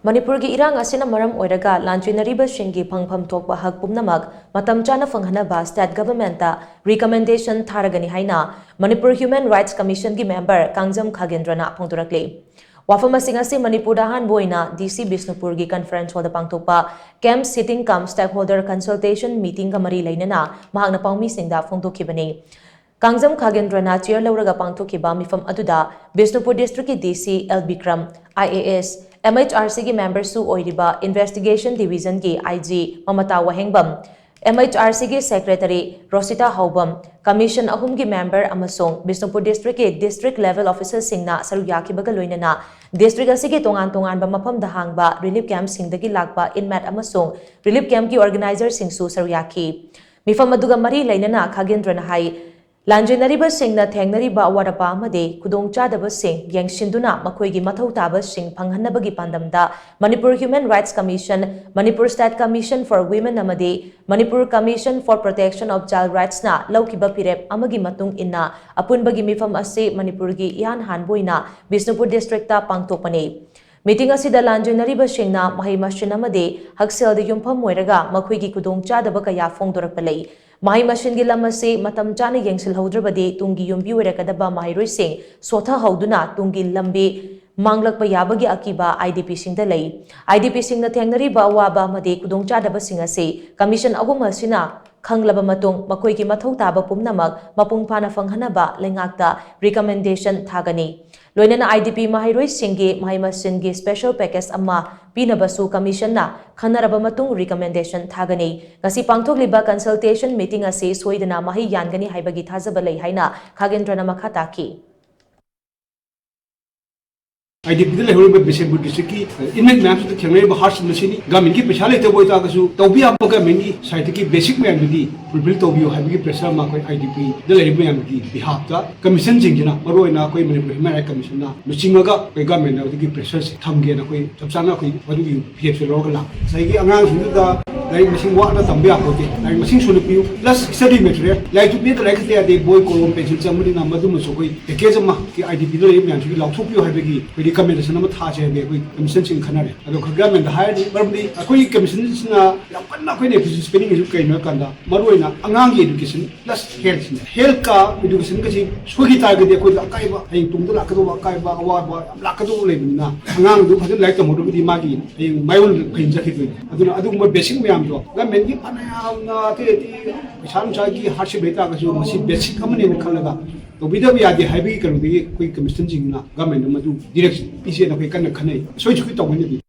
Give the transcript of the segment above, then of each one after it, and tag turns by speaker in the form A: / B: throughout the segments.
A: Manipur gi irang asina maram oiraga lanjinariba shingi phangpham thokpa hak pumnamak matam chana phanghanaba state government ta recommendation tharagani haina Manipur Human Rights Commission gi member Kangjam Khagendrana phongdorakle. Wafam asing Manipur da han boina DC Bisnupur gi conference hall da pangthokpa camp sitting cum stakeholder consultation meeting ga mari leinana mahakna paumi singda phongdokhibani. Kangjam Khagendrana chair lauraga pangthokiba mifam aduda Bisnupur district ki DC L Bikram IAS MHRC की member su oiriba investigation division की IG Mamata Wahengbam MHRC की secretary Rosita Haubam commission ahum की member amasong Bisnupur district के district level officers singna saru yakibaga loinana district asi की tongan ba mafam dahangba relief camp singdagi lakba inmate amasong relief camp की organizer singsu saru yaki mifam aduga mari leinana Khagendrana hai Lanjinariba singna thengnariba awarapa amade khudongchadaba sing yengshinduna makhoigi mathau taba sing phanghanabagi pandamda Manipur Human Rights Commission, Manipur State Commission for Women amade Manipur Commission for Protection of Child Rights na laukiba pirep amagi matung inna apunbagi mifam ase Manipur gi ihan hanboina Bisnupur district ta pangtokpane. Meeting asida lanjinariba singna mahai mashin amade haksel de yumpham moiraga makhoigi khudongchadaba kaya phongdorakpalei. Mahi machine gi lamase matam chana yengsil haudrabade tungi yumbi werakadaba mahiroi sing sotha hauduna tungi lambe manglakpa yabagi akiba IDP singda lei IDP singna thengnariba waba amade khudongchadaba sing ase commission ahum asina khanglaba matung makoi ki mathau taba pumnamak mapung phana phanghanaba lengakta recommendation thagani loinana IDP mahiroi singgi mahi machine gi special package amma pinabasu commission na khanaraba matung recommendation thagani ngasi pangthokliba consultation meeting ase soidana mahi yangani haibagi thajaba lei haina Khagendrana makha taki
B: IDP the level of Bisnupur district inmate maps the Khangrai Bahas machine government ki peshale te boy ta kasu tobi apaga mengi site ki basic man di fulfill tobi habi ki pressure ma koi IDP the level man ki behalf ta commission jingina maroi na koi Manipur Human Rights Commission na machinga koi government na ki pressure thamge na koi chapsana koi wadu ki PF log la sai ki angang su da lai machine wa na tambe apote lai machine sulu piu plus study material lai to be the like the boy kolom pencil chamri na madu muso koi package ma ki IDP the level man ki law thu piu habi ki recommendation nama thaje be koi commission sing khanare ado government hairi barbi koi commission na yapanna koi ne participating is kai na kanda maroina angang education plus health ka education ka si sugi ta ge koi kai ba ai tung da ka do kai ba awa ba la ka do le na angang du phadin like to modu di magi ai maiul phin ja khitoi adu adu mo basic me am do government gi pana na te ti san cha gi hardship beta ka su masi basic amane ne khalaga to bidab yadi haibi ka ru di koi commission jingna government madu direction PC na koi kan khanai soi chu to ngani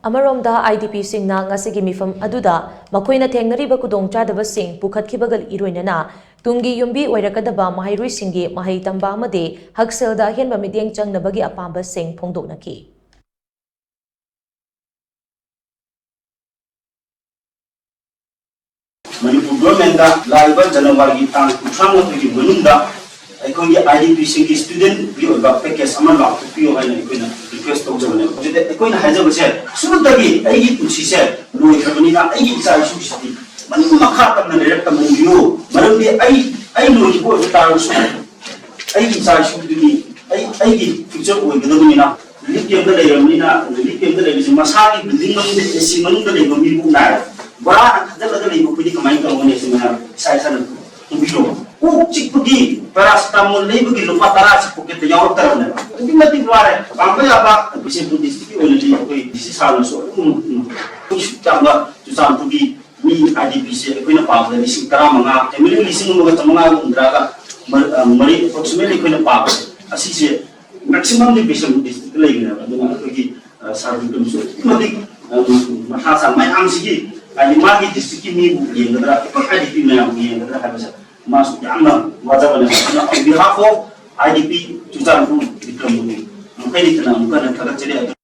A: Amaromda IDP singna ngasigi mifam aduda makoina thengnariba khudongchadaba sing pukhatkibagal iroinana tungi yumbi oirakadaba mahairoi singi mahai tamba amade hakselda henba mideng changnabagi apamba sing phongdoknaki
C: Manipur government da laiba January tang kuthang ki manunda aikong IDP singi student bi oba package ama la pio haina ikoina request tawjabane jede ikoina hajaba se sunudagi aigi punsi se loi khabani na aigi isa isu siti mani makha tamna direct tamna yo maramdi ai loi ko tar su aigi isa isu duni aigi future oi gadabani na lipiam da layamni na lipiam da layamni masaki building man de esi manunda le gomi bu na bara khadala le ko pidi kamai ka mone sina sai sana ubilo cik pergi paracetamol le bagi lupa tara cik kita jawab terus na tapi mati keluar bangga ya pak bisa pergi sedikit oleh dia koi isi salah so cakap susah pergi ni IDP se koi na pak dari sing tera manga emili lising manga manga undraga mari approximately koi na pak asi se maximum di bisa pergi sedikit lagi na dengan pergi sarung kemsu mati masa mai am sigi ani magi district ni yang negara ikut IDP yang negara habis masuk yang wajib on behalf of IDP Tujan Bikram Bumi. Mungkin itu nama bukan yang terkecil.